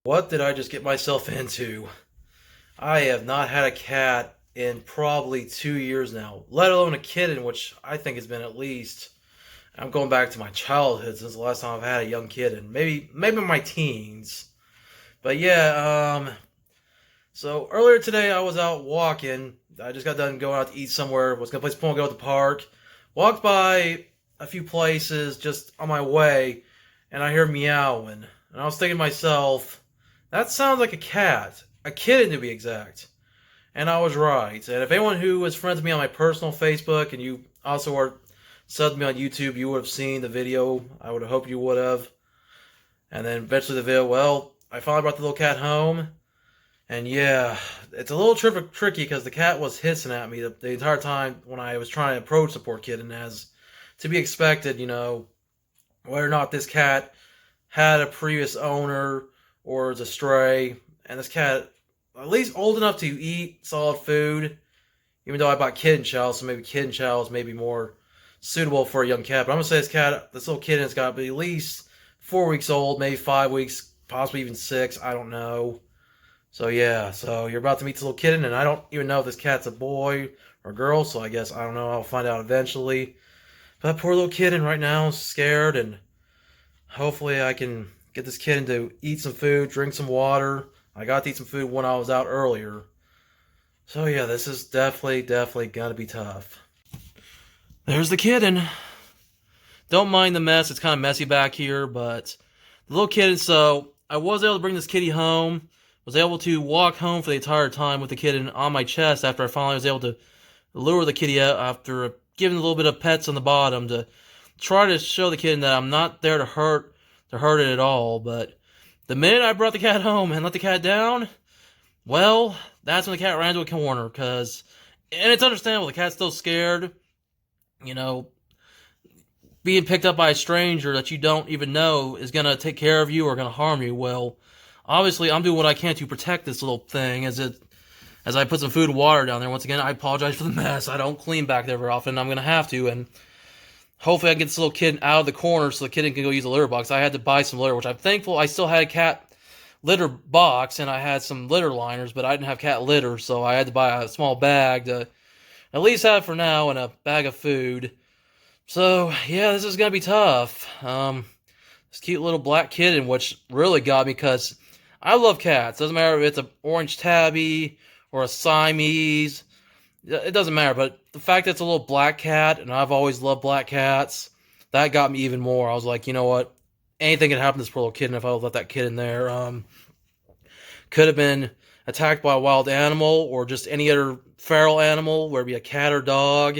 What did I just get myself into? I have not had a cat in probably 2 years now, let alone a kitten, which I think has been at least. I'm going back to my childhood since the last time I've had a young kitten. Maybe my teens. But yeah, so earlier today I was out walking. I just got done going out to eat somewhere. Was gonna play some pool and go to the park. Walked by a few places just on my way, and I hear meowing. And I was thinking to myself, that sounds like a cat. A kitten to be exact. And I was right. And if anyone who is friends with me on my personal Facebook, and you also are subbed to me on YouTube, you would have seen the video. I would have hoped you would have. And then eventually the video, well, I finally brought the little cat home. And yeah, it's a little tricky because the cat was hissing at me the entire time when I was trying to approach the poor kitten, as to be expected, whether or not this cat had a previous owner or is a stray. And this cat, at least old enough to eat solid food, even though I bought kitten chow, so maybe kitten chow is maybe more suitable for a young cat. But I'm going to say this little kitten's got to be at least 4 weeks old, maybe 5 weeks, possibly even 6, I don't know. So yeah, so you're about to meet this little kitten, and I don't even know if this cat's a boy or girl, so I guess, I don't know, I'll find out eventually. But that poor little kitten right now is scared, and hopefully I can get this kitten to eat some food, drink some water. I got to eat some food when I was out earlier. So yeah, this is definitely gonna be tough. There's the kitten. Don't mind the mess, it's kind of messy back here, but the little kitten, so I was able to bring this kitty home. Was able to walk home for the entire time with the kitten on my chest after I finally was able to lure the kitty out after giving a little bit of pets on the bottom to try to show the kitten that I'm not there to hurt it at all. But the minute I brought the cat home and let the cat down, well, that's when the cat ran into a corner, and it's understandable, the cat's still scared, being picked up by a stranger that you don't even know is going to take care of you or going to harm you. Well, obviously, I'm doing what I can to protect this little thing as I put some food and water down there. Once again, I apologize for the mess. I don't clean back there very often. I'm going to have to, and hopefully I can get this little kitten out of the corner so the kitten can go use a litter box. I had to buy some litter, which I'm thankful I still had a cat litter box, and I had some litter liners, but I didn't have cat litter, so I had to buy a small bag to at least have for now, and a bag of food. So, yeah, this is going to be tough. This cute little black kitten, which really got me because I love cats. Doesn't matter if it's an orange tabby or a Siamese. It doesn't matter, but the fact that it's a little black cat, and I've always loved black cats, that got me even more. I was like, you know what? Anything could happen to this poor little kitten if I would let that kid in there. Could have been attacked by a wild animal or just any other feral animal, whether it be a cat or dog.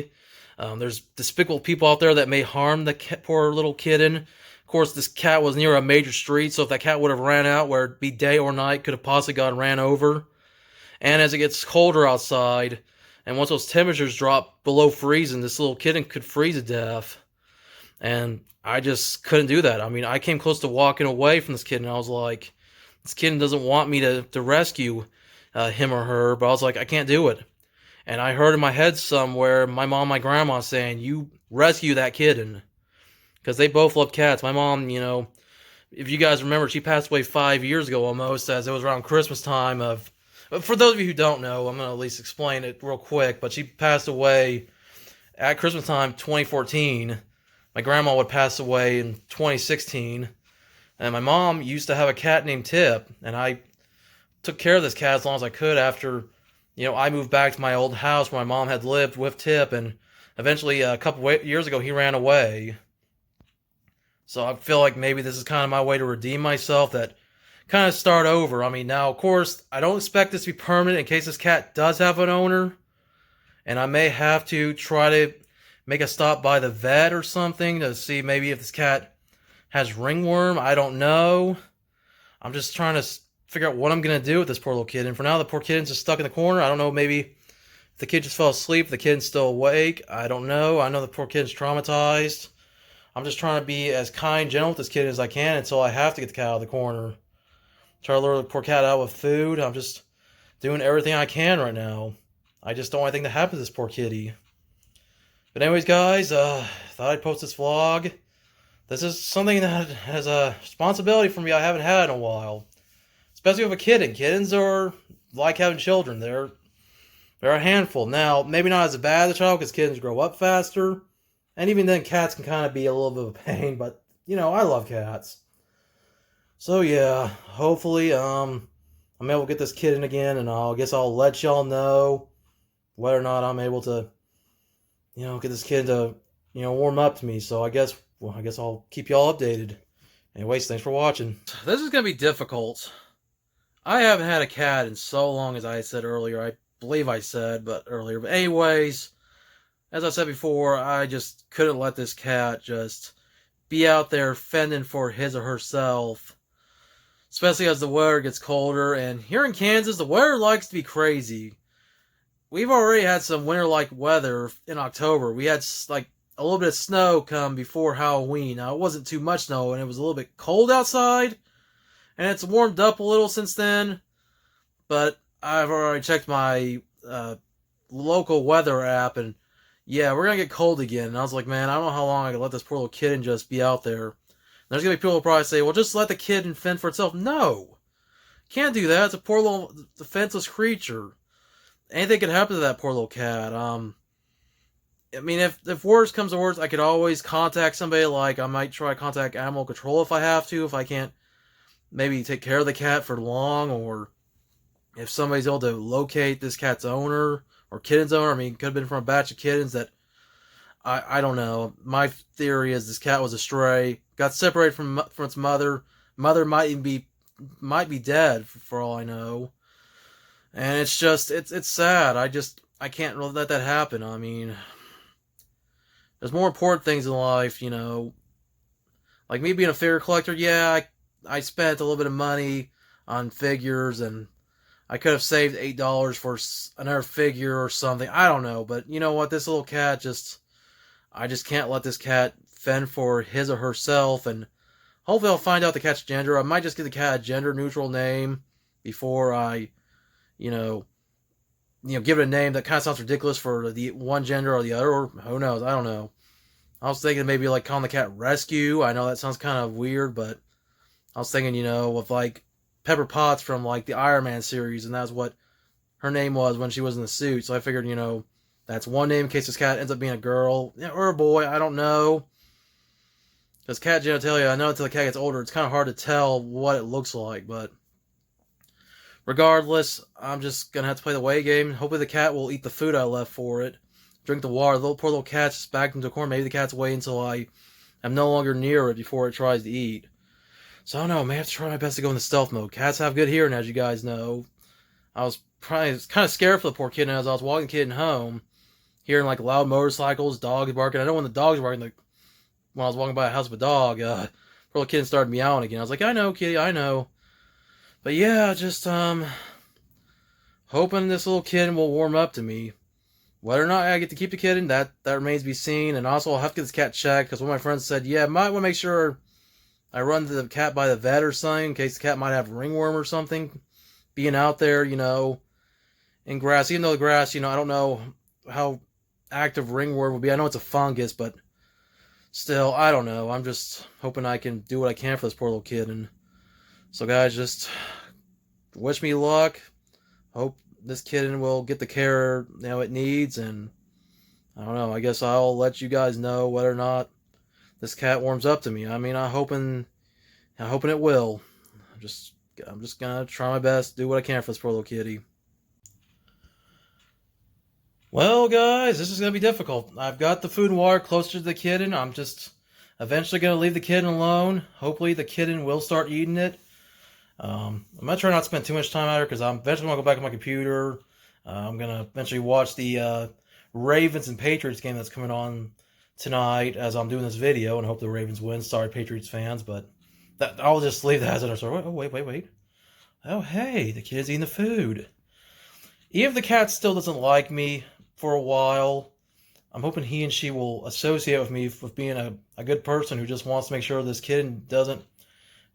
There's despicable people out there that may harm the poor little kitten. Of course, this cat was near a major street, so if that cat would have ran out, where it be day or night, could have possibly gotten ran over. And as it gets colder outside, and once those temperatures drop below freezing, this little kitten could freeze to death. And I just couldn't do that. I mean, I came close to walking away from this kitten, and I was like, this kitten doesn't want me to rescue him or her, but I was like, I can't do it. And I heard in my head somewhere my mom and my grandma saying, you rescue that kitten. Because they both love cats. My mom, if you guys remember, she passed away 5 years ago almost, as it was around Christmas time for those of you who don't know, I'm going to at least explain it real quick, but she passed away at Christmas time 2014. My grandma would pass away in 2016. And my mom used to have a cat named Tip, and I took care of this cat as long as I could after, I moved back to my old house where my mom had lived with Tip, and eventually a couple years ago he ran away. So I feel like maybe this is kind of my way to redeem myself, that kind of start over. I mean, now, of course, I don't expect this to be permanent in case this cat does have an owner. And I may have to try to make a stop by the vet or something to see maybe if this cat has ringworm. I don't know. I'm just trying to figure out what I'm going to do with this poor little kid. And for now, the poor kitten's just stuck in the corner. I don't know, maybe if the kid just fell asleep, the kitten's still awake. I don't know. I know the poor kid's traumatized. I'm just trying to be as kind, gentle with this kid as I can until I have to get the cat out of the corner. Try to lure the poor cat out with food. I'm just doing everything I can right now. I just don't want anything to happen to this poor kitty. But anyways, guys, thought I'd post this vlog. This is something that has a responsibility for me I haven't had in a while. especially with a kitten. Kittens are like having children. They're a handful. Now, maybe not as bad as a child because kittens grow up faster, and even then, cats can kind of be a little bit of a pain. But I love cats. So yeah, hopefully, I'm able to get this kitten again, and I guess I'll let y'all know whether or not I'm able to, get this kitten to, warm up to me. So I guess I'll keep y'all updated. Anyways, thanks for watching. This is gonna be difficult. I haven't had a cat in so long, as I said earlier. I believe I said earlier. But anyways, as I said before, I just couldn't let this cat just be out there fending for his or herself. Especially as the weather gets colder. And here in Kansas, the weather likes to be crazy. We've already had some winter-like weather in October. We had like a little bit of snow come before Halloween. Now, it wasn't too much snow, and it was a little bit cold outside. And it's warmed up a little since then. But I've already checked my local weather app, and yeah, we're going to get cold again. And I was like, man, I don't know how long I can let this poor little kitten just be out there. There's going to be people who probably say, well, just let the kitten fend for itself. No. Can't do that. It's a poor little defenseless creature. Anything could happen to that poor little cat. I mean, if worse comes to worse, I could always contact somebody. Like, I might try to contact animal control if I have to. If I can't maybe take care of the cat for long. Or if somebody's able to locate this cat's owner or kitten's owner. I mean, it could have been from a batch of kittens that I don't know. My theory is this cat was a stray, got separated from its mother. Mother might be dead for all I know. And it's just it's sad. I can't really let that happen. I mean, there's more important things in life, Like me being a figure collector, yeah, I spent a little bit of money on figures, and I could have saved $8 for another figure or something. I don't know, but you know what? This little cat I just can't let this cat fend for his or herself, and hopefully I'll find out the cat's gender. I might just give the cat a gender-neutral name before I, give it a name that kind of sounds ridiculous for the one gender or the other, or who knows? I don't know. I was thinking maybe like calling the cat Rescue. I know that sounds kind of weird, but I was thinking, with like Pepper Potts from like the Iron Man series, and that's what her name was when she was in the suit. So I figured, that's one name in case this cat ends up being a girl or a boy. I don't know. Because cat genitalia, I know until the cat gets older, it's kind of hard to tell what it looks like. But regardless, I'm just going to have to play the wait game. Hopefully the cat will eat the food I left for it. Drink the water. The poor little cat's just backed into a corner. Maybe the cat's waiting until I am no longer near it before it tries to eat. So I don't know. I may have to try my best to go into stealth mode. Cats have good hearing, as you guys know. I was kind of scared for the poor kitten as I was walking the kitten home. Hearing like loud motorcycles, dogs barking. I know when the dogs were barking, like when I was walking by a house with a dog, poor little kitten started meowing again. I was like, I know, kitty, I know. But yeah, just hoping this little kitten will warm up to me. Whether or not I get to keep the kitten, that remains to be seen. And also, I'll have to get this cat checked because one of my friends said, yeah, might want to make sure I run the cat by the vet or something in case the cat might have ringworm or something. Being out there, in grass, even though the grass, I don't know how active ringworm will be. I know it's a fungus, but still, I don't know. I'm just hoping I can do what I can for this poor little kid. And so, guys, just wish me luck. Hope this kitten will get the care it needs. And I don't know. I guess I'll let you guys know whether or not this cat warms up to me. I mean, I'm hoping it will. I'm just gonna try my best, do what I can for this poor little kitty. Well, guys, this is going to be difficult. I've got the food and water closer to the kitten. I'm just eventually going to leave the kitten alone. Hopefully the kitten will start eating it. I'm going to try not to spend too much time out here because I'm eventually going to go back on my computer. I'm going to eventually watch the Ravens and Patriots game that's coming on tonight as I'm doing this video, and hope the Ravens win. Sorry, Patriots fans, but I'll just leave that as an story. Oh, wait. Oh, hey, the kid's eating the food. Even if the cat still doesn't like me for a while, I'm hoping he and she will associate with me with being a good person who just wants to make sure this kitten doesn't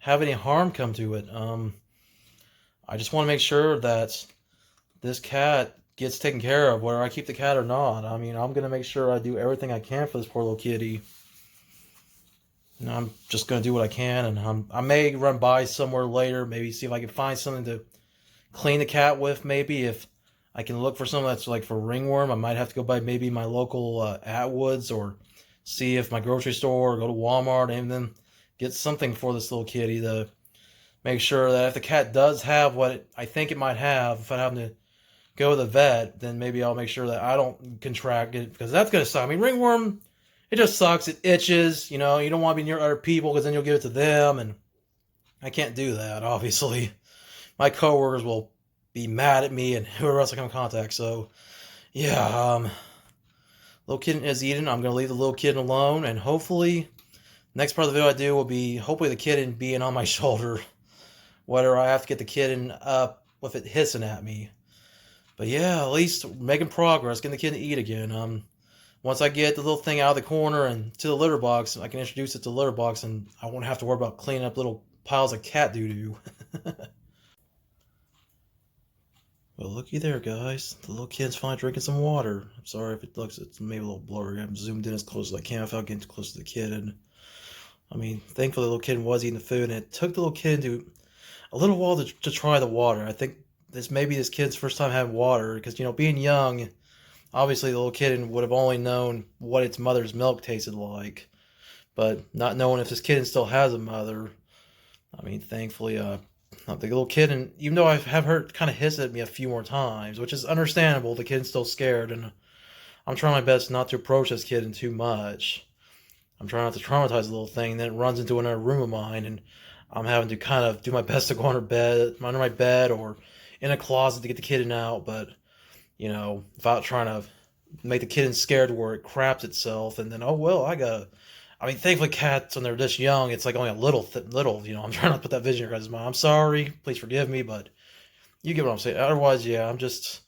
have any harm come to it. I just want to make sure that this cat gets taken care of, whether I keep the cat or not. I mean, I'm going to make sure I do everything I can for this poor little kitty. I'm just gonna do what I can, and I may run by somewhere later, maybe see if I can find something to clean the cat with. Maybe if I can look for something that's like for ringworm, I might have to go by maybe my local Atwoods, or see if my grocery store, or go to Walmart, and then get something for this little kitty to make sure that if the cat does have what I think it might have, if I happen to go to the vet, then maybe I'll make sure that I don't contract it, because that's gonna suck. I mean, ringworm, it just sucks. It itches. You know, you don't want to be near other people because then you'll give it to them, and I can't do that. Obviously, my coworkers will be mad at me and whoever else I come in contact. So, yeah, little kitten is eating. I'm gonna leave the little kitten alone, and hopefully, next part of the video I do will be hopefully the kitten being on my shoulder, whether I have to get the kitten up with it hissing at me. But yeah, at least making progress, getting the kitten to eat again. Once I get the little thing out of the corner and to the litter box, I can introduce it to the litter box, and I won't have to worry about cleaning up little piles of cat doo-doo. Well, looky there, guys. The little kid's finally drinking some water. I'm sorry if it's maybe a little blurry. I'm zoomed in as close as I can without getting too close to the kid. And I mean, thankfully the little kid was eating the food, and it took the little kid a little while to try the water. I think this kid's first time having water, because, you know, being young, obviously the little kitten would have only known what its mother's milk tasted like, but not knowing if this kitten still has a mother. I mean, thankfully, the little kitten, even though I have heard it kind of hiss at me a few more times, which is understandable, the kitten's still scared, and I'm trying my best not to approach this kitten too much. I'm trying not to traumatize the little thing, and then it runs into another room of mine, and I'm having to kind of do my best to go under my bed, or in a closet to get the kitten out, but, you know, without trying to make the kitten scared where it craps itself, and then, oh, well, I mean, thankfully cats, when they're this young, it's like only a little, you know, I'm trying not to put that vision in your guys' mind. I'm sorry, please forgive me, but you get what I'm saying. Otherwise, yeah, I'm just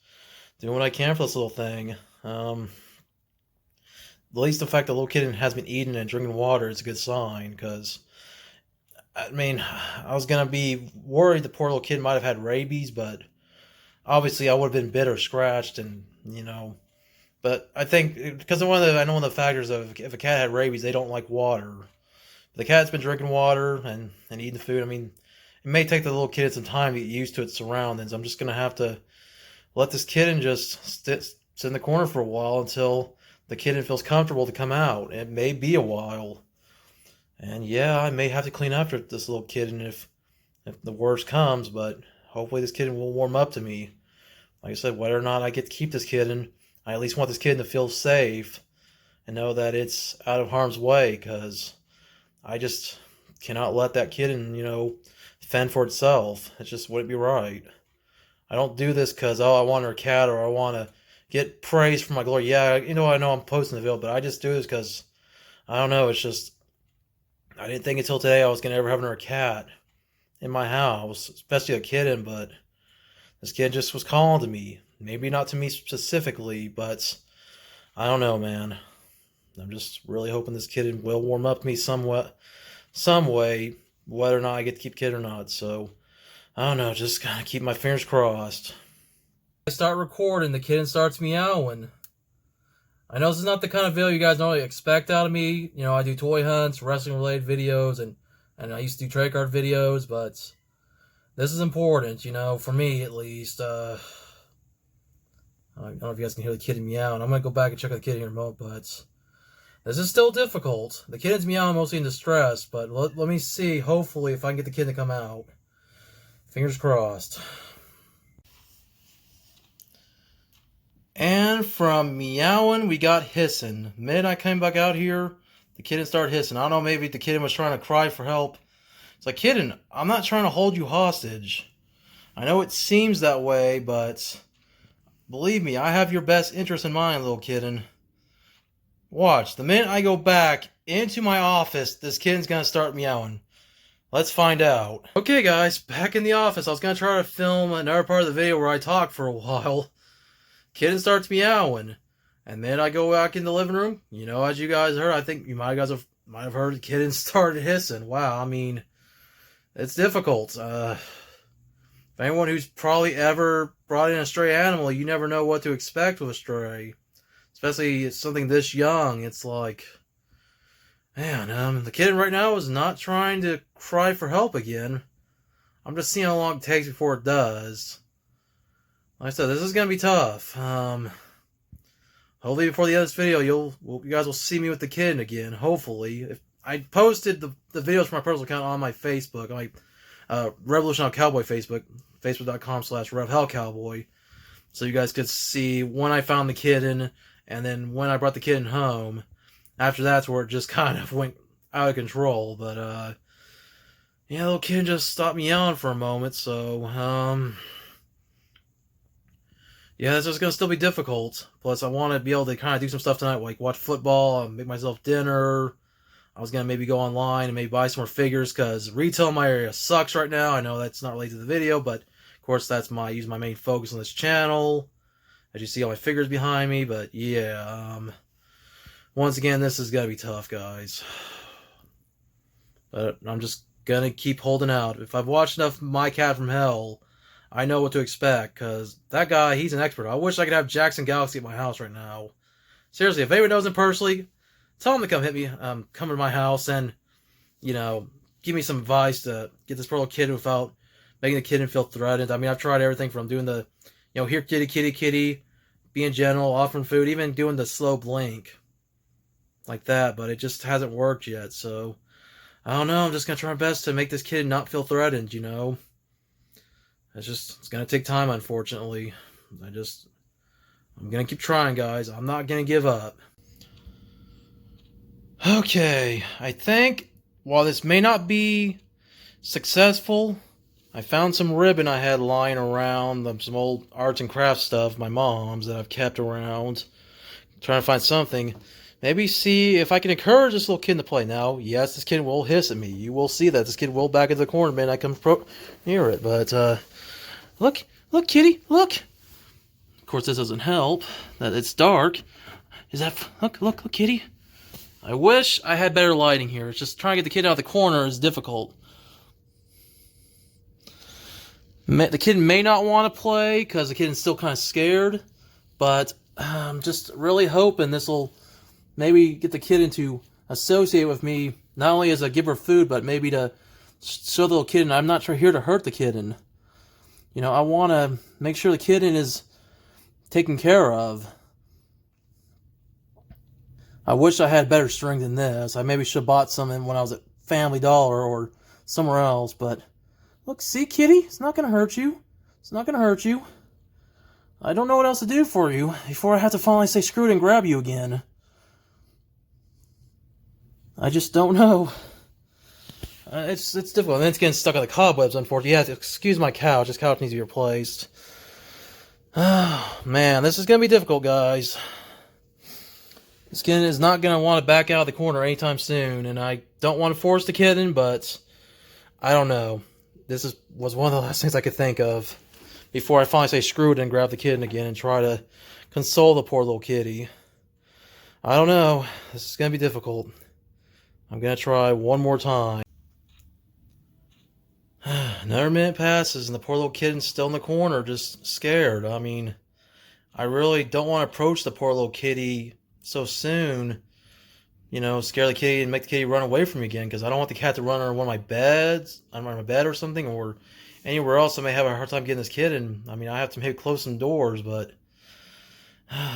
doing what I can for this little thing. At least the fact the little kitten has been eating and drinking water is a good sign, because, I mean, I was going to be worried the poor little kid might have had rabies, but obviously I would have been bit or scratched, and, you know, but I think, because I know one of the factors of if a cat had rabies, they don't like water. The cat's been drinking water and eating the food. I mean, it may take the little kid some time to get used to its surroundings. I'm just going to have to let this kitten just sit in the corner for a while until the kitten feels comfortable to come out. It may be a while. And yeah, I may have to clean after this little kitten if the worst comes, but hopefully this kitten will warm up to me. Like I said, whether or not I get to keep this kitten, I at least want this kitten to feel safe and know that it's out of harm's way, because I just cannot let that kitten, you know, fend for itself. It just wouldn't be right. I don't do this because, oh, I want her cat, or I want to get praise for my glory. Yeah, you know, I know I'm posting the video, but I just do this because, I don't know, it's just, I didn't think until today I was going to ever have another cat in my house, especially a kitten, but this kid just was calling to me. Maybe not to me specifically, but I don't know, man. I'm just really hoping this kitten will warm up to me some way, whether or not I get to keep kid or not. So, I don't know, just gotta keep my fingers crossed. I start recording, the kitten starts meowing. I know this is not the kind of video you guys normally expect out of me. You know, I do toy hunts, wrestling-related videos, and I used to do trade card videos, but this is important, you know, for me at least. I don't know if you guys can hear the kitten meowing. I'm going to go back and check out the kitten here in a moment, but this is still difficult. The kitten's meowing mostly in distress, but let me see, hopefully, if I can get the kitten to come out. Fingers crossed. And from meowing, we got hissing. The minute I came back out here, the kitten started hissing. I don't know, maybe the kitten was trying to cry for help. It's like, kitten, I'm not trying to hold you hostage. I know it seems that way, but believe me, I have your best interest in mind, little kitten. Watch, the minute I go back into my office, this kitten's gonna start meowing. Let's find out. Okay, guys, back in the office. I was gonna try to film another part of the video where I talk for a while. Kitten starts meowing, and then I go back in the living room. You know, as you guys heard, I think you might have heard the kitten started hissing. Wow, I mean, it's difficult. For anyone who's probably ever brought in a stray animal, you never know what to expect with a stray. Especially something this young. It's like, Man, the kitten right now is not trying to cry for help again. I'm just seeing how long it takes before it does. Like I said, this is gonna be tough. Hopefully before the end of this video, you guys will see me with the kitten again. Hopefully, if I posted the videos from my personal account on my Facebook, on my Revolutionary Cowboy Facebook, facebook.com/RevHellCowboy, so you guys could see when I found the kitten and then when I brought the kitten home. After that's where it just kind of went out of control. But yeah, the little kitten just stopped meowing for a moment. So yeah, this is gonna still be difficult. Plus, I want to be able to kind of do some stuff tonight, like watch football, make myself dinner. I was gonna maybe go online and maybe buy some more figures because retail in my area sucks right now. I know that's not related to the video, but of course that's my main focus on this channel. As you see all my figures behind me, but yeah, once again, this is gonna be tough, guys. But I'm just gonna keep holding out. If I've watched enough My Cat from Hell, I know what to expect, because that guy, he's an expert. I wish I could have Jackson Galaxy at my house right now. Seriously, if anyone knows him personally, tell him to come hit me, come to my house and, give me some advice to get this poor little kid without making the kitten feel threatened. I mean, I've tried everything from doing the, here kitty, kitty, kitty, being gentle, offering food, even doing the slow blink. Like that, but it just hasn't worked yet, so I don't know. I'm just gonna try my best to make this kid not feel threatened, It's gonna take time, unfortunately. I'm gonna keep trying, guys. I'm not gonna give up. Okay, I think while this may not be successful, I found some ribbon I had lying around, some old arts and crafts stuff, my mom's, that I've kept around, trying to find something. Maybe see if I can encourage this little kid to play. Now, yes, this kid will hiss at me. You will see that. This kid will back into the corner, man. I come near it. But, look, kitty, look. Of course, this doesn't help that it's dark. Look, kitty. I wish I had better lighting here. It's just trying to get the kid out of the corner is difficult. The kid may not want to play because the kid is still kind of scared. But I'm just really hoping this will maybe get the kitten to associate with me, not only as a giver of food, but maybe to show the little kitten I'm not here to hurt the kitten. I want to make sure the kitten is taken care of. I wish I had better string than this. I maybe should have bought some when I was at Family Dollar or somewhere else, but look, see, kitty? It's not going to hurt you. It's not going to hurt you. I don't know what else to do for you before I have to finally say screw it and grab you again. I just don't know. It's difficult. And then it's getting stuck on the cobwebs, unfortunately. You have to excuse my couch. This couch needs to be replaced. Oh, man. This is going to be difficult, guys. This kitten is not going to want to back out of the corner anytime soon. And I don't want to force the kitten, but I don't know. This was one of the last things I could think of before I finally say screw it and grab the kitten again and try to console the poor little kitty. I don't know. This is going to be difficult. I'm going to try one more time. Another minute passes and the poor little kitten's still in the corner, just scared. I mean, I really don't want to approach the poor little kitty so soon. Scare the kitty and make the kitty run away from me again, because I don't want the cat to run under one of my beds, under my bed or something, or anywhere else I may have a hard time getting this kitten. I mean, I have to maybe close some doors, but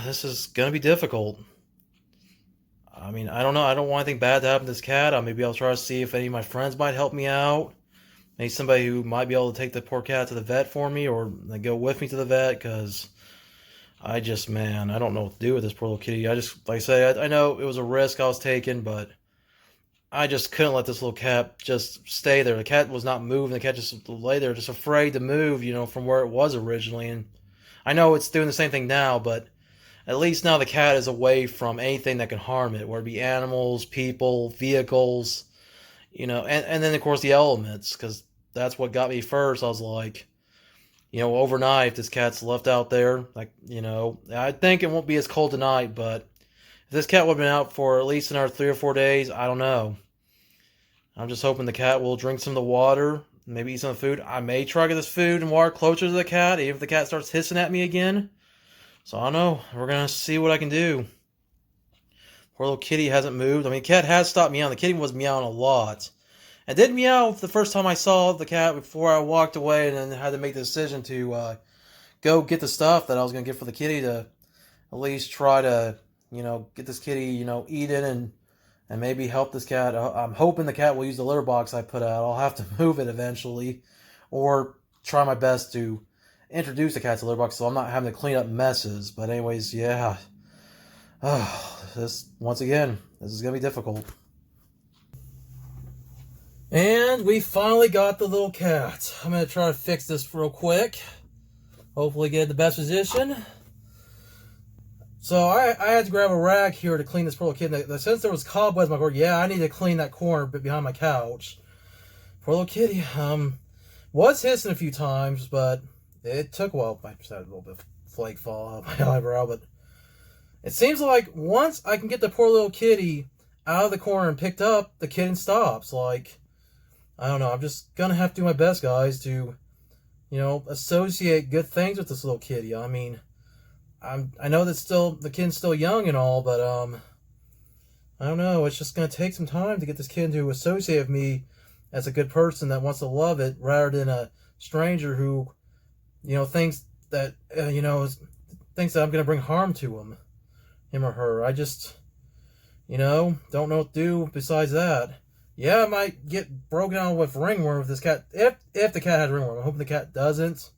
this is going to be difficult. I mean, I don't know. I don't want anything bad to happen to this cat. Maybe I'll try to see if any of my friends might help me out. Maybe somebody who might be able to take the poor cat to the vet for me, or they go with me to the vet, because I don't know what to do with this poor little kitty. Like I say, I know it was a risk I was taking, but I just couldn't let this little cat just stay there. The cat was not moving. The cat just lay there, just afraid to move, from where it was originally. And I know it's doing the same thing now, but at least now the cat is away from anything that can harm it, whether it be animals, people, vehicles, and then, of course, the elements, because that's what got me first. I was like, overnight, if this cat's left out there, I think it won't be as cold tonight, but if this cat would have been out for at least another 3 or 4 days, I don't know. I'm just hoping the cat will drink some of the water, maybe eat some of the food. I may try to get this food and water closer to the cat, even if the cat starts hissing at me again. So I don't know. We're going to see what I can do. Poor little kitty hasn't moved. I mean, cat has stopped meowing. The kitty was meowing a lot. And did meow the first time I saw the cat before I walked away and then had to make the decision to go get the stuff that I was going to get for the kitty to at least try to, get this kitty, eaten and maybe help this cat. I'm hoping the cat will use the litter box I put out. I'll have to move it eventually or try my best to introduce the cat to the litter box so I'm not having to clean up messes. But anyways, yeah. Once again, this is going to be difficult. And we finally got the little cat. I'm going to try to fix this real quick. Hopefully get it in the best position. So I had to grab a rag here to clean this poor little kitty. Since there was cobwebs in my corner, yeah, I need to clean that corner behind my couch. Poor little kitty. Was hissing a few times, but it took a while. I just had a little bit of flake fall out of my eyebrow, but it seems like once I can get the poor little kitty out of the corner and picked up, the kitten stops. Like, I don't know. I'm just going to have to do my best, guys, to, associate good things with this little kitty. I mean, I know that the kitten's still young and all, but, I don't know. It's just going to take some time to get this kitten to associate with me as a good person that wants to love it rather than a stranger who, thinks that, thinks that I'm going to bring harm to him or her. I just, don't know what to do besides that. Yeah, I might get broken out with ringworm with this cat. If the cat has ringworm. I'm hoping the cat doesn't.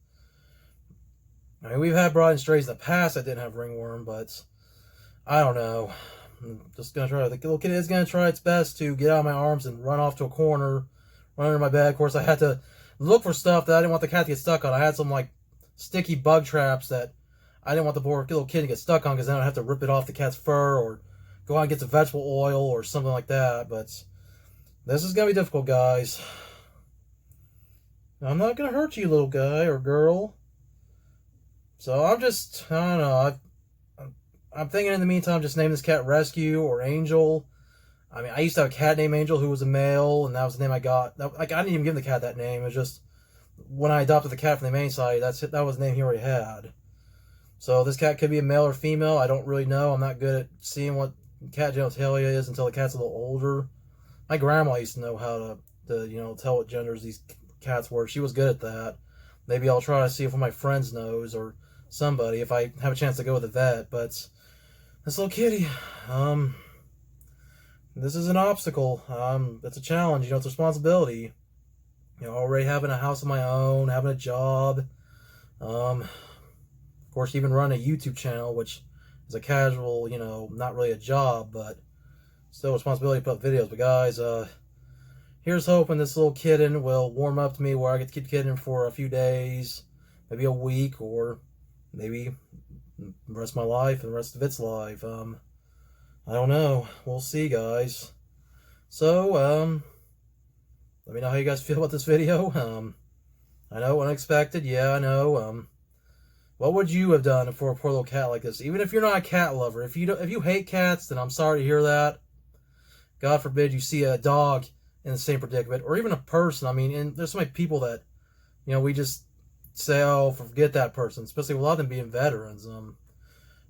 I mean, we've had brought in strays in the past that didn't have ringworm, but I don't know. I'm just going to try. The little kitty is going to try its best to get out of my arms and run off to a corner, run under my bed. Of course, I had to look for stuff that I didn't want the cat to get stuck on. I had some, sticky bug traps that I didn't want the poor little kitty to get stuck on because then I'd have to rip it off the cat's fur or go out and get some vegetable oil or something like that, but this is going to be difficult, guys. I'm not going to hurt you, little guy or girl. So I don't know. I'm thinking in the meantime, just name this cat Rescue or Angel. I mean, I used to have a cat named Angel who was a male, and that was the name I got. I didn't even give the cat that name. It was just when I adopted the cat from the main side, that was the name he already had. So this cat could be a male or female. I don't really know. I'm not good at seeing what cat genitalia is until the cat's a little older. My grandma used to know how to tell what genders these cats were. She was good at that. Maybe I'll try to see if one of my friends knows or somebody if I have a chance to go with a vet. But this little kitty, this is an obstacle. It's a challenge. It's a responsibility. Already having a house of my own, having a job. Of course, even running a YouTube channel, which is a casual, not really a job, but still a responsibility to put up videos. But guys, here's hoping this little kitten will warm up to me where I get to keep the kitten for a few days, maybe a week, or maybe the rest of my life and the rest of its life. I don't know. We'll see, guys. So, let me know how you guys feel about this video. I know, unexpected. Yeah, I know. What would you have done for a poor little cat like this? Even if you're not a cat lover, if you hate cats, then I'm sorry to hear that. God forbid you see a dog in the same predicament, or even a person. I mean, and there's so many people that, we just say, oh, forget that person, especially with a lot of them being veterans.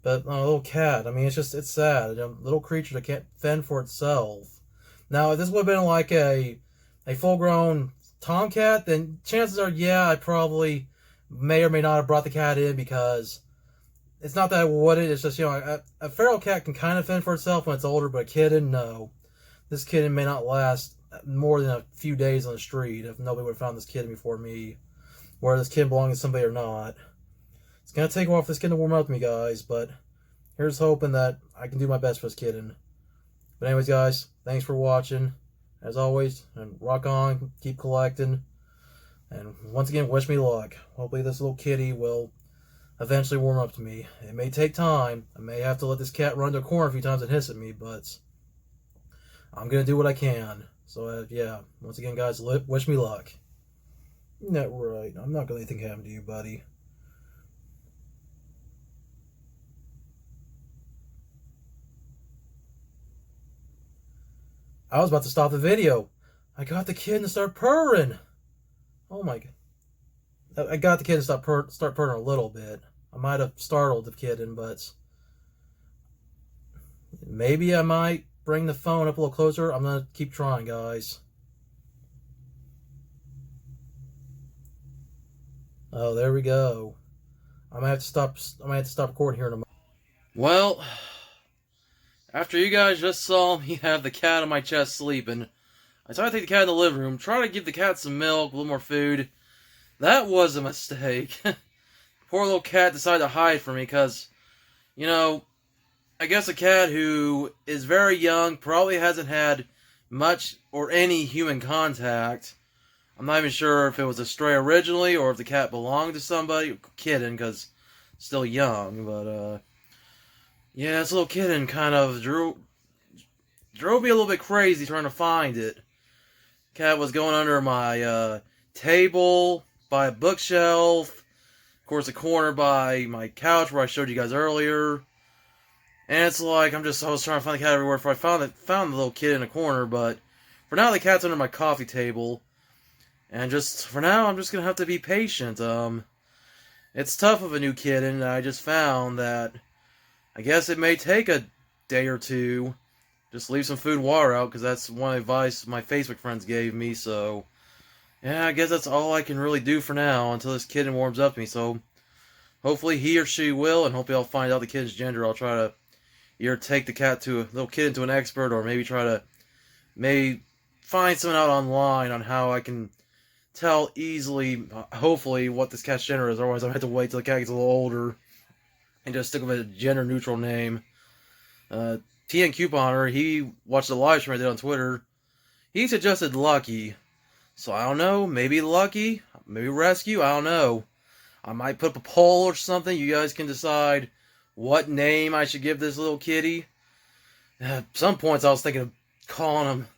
But a little cat, I mean, it's sad. A little creature that can't fend for itself. Now, if this would have been like a full-grown tomcat, then chances are, yeah, I probably may or may not have brought the cat in because it's not that I wouldn't. It's just, a feral cat can kind of fend for itself when it's older, but a kitten, no. This kitten may not last more than a few days on the street if nobody would have found this kitten before me, whether this kitten belonged to somebody or not. It's going to take a while for this kitten to warm up to me, guys, but here's hoping that I can do my best for this kitten. But anyways, guys, thanks for watching. As always, and rock on, keep collecting. And once again, wish me luck. Hopefully this little kitty will eventually warm up to me. It may take time. I may have to let this cat run to a corner a few times and hiss at me, but I'm going to do what I can. So, yeah, once again, guys, wish me luck. Isn't that right? I'm not going to let anything happen to you, buddy. I was about to stop the video. I got the kitten to start purring. Oh my god. I got the kitten to start purring a little bit. I might have startled the kitten, but Maybe I might bring the phone up a little closer. I'm gonna keep trying, guys. Oh, there we go. I might have to stop. I might have to stop recording here in a moment. Well, after you guys just saw me have the cat on my chest sleeping, I decided to take the cat in the living room, try to give the cat some milk, a little more food. That was a mistake. Poor little cat decided to hide from me because, you know, I guess a cat who is very young, probably hasn't had much or any human contact. I'm not even sure if it was a stray originally or if the cat belonged to somebody. Kitten, because still young, but, yeah, this little kitten kind of drove me a little bit crazy trying to find it. Cat was going under my, table, by a bookshelf, of course, a corner by my couch where I showed you guys earlier. And it's like, I was trying to find the cat everywhere before I found the little kid in a corner, but for now the cat's under my coffee table. And just, for now, I'm just gonna have to be patient. It's tough with a new kitten, and I just found that I guess it may take a day or two. Just leave some food and water out, because that's one advice my Facebook friends gave me, so yeah, I guess that's all I can really do for now until this kitten warms up to me, so hopefully he or she will, and hopefully I'll find out the kitten's gender. I'll try to either take the little kitten to an expert, or maybe try to find someone out online on how I can tell easily, hopefully, what this cat's gender is. Otherwise, I'll have to wait till the cat gets a little older and just stick with a gender-neutral name. TN Couponer, he watched the live stream I did on Twitter. He suggested Lucky. So, I don't know. Maybe Lucky. Maybe Rescue. I don't know. I might put up a poll or something. You guys can decide what name I should give this little kitty. At some points, I was thinking of calling him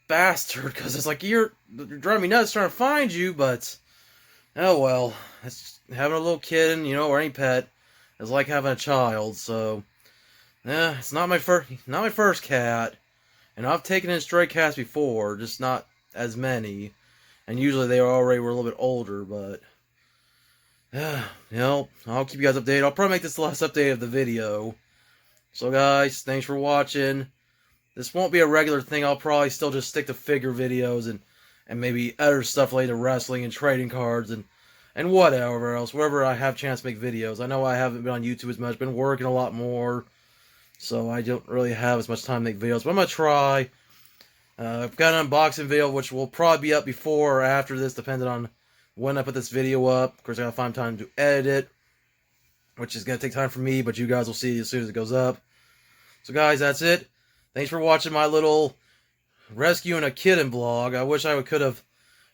Bastard, because it's like, you're driving me nuts trying to find you, but oh well. It's having a little kitten, or any pet is like having a child, so yeah, it's not my first cat, and I've taken in stray cats before, just not as many, and usually they already were a little bit older, but yeah, I'll keep you guys updated. I'll probably make this the last update of the video. So guys, thanks for watching. This won't be a regular thing. I'll probably still just stick to figure videos and maybe other stuff related to wrestling and trading cards and whatever else, wherever I have a chance to make videos. I know I haven't been on YouTube as much, been working a lot more, so I don't really have as much time to make videos, but I'm going to try. I've got an unboxing video, which will probably be up before or after this, depending on when I put this video up. Of course, I gotta find time to edit it, which is gonna take time for me, but you guys will see as soon as it goes up. So guys, that's it. Thanks for watching my little rescuing a kitten vlog. I wish I could have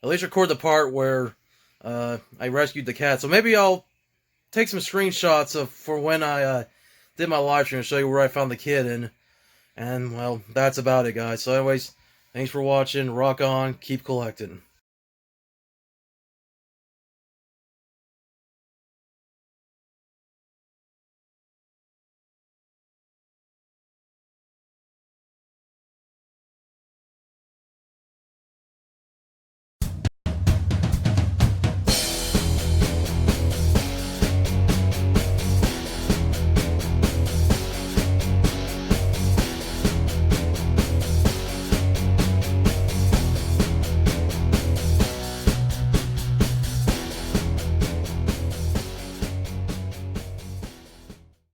at least recorded the part where I rescued the cat. So maybe I'll take some screenshots for when I did my live stream and show you where I found the kitten. And well, that's about it, guys. So anyways, thanks for watching. Rock on. Keep collecting.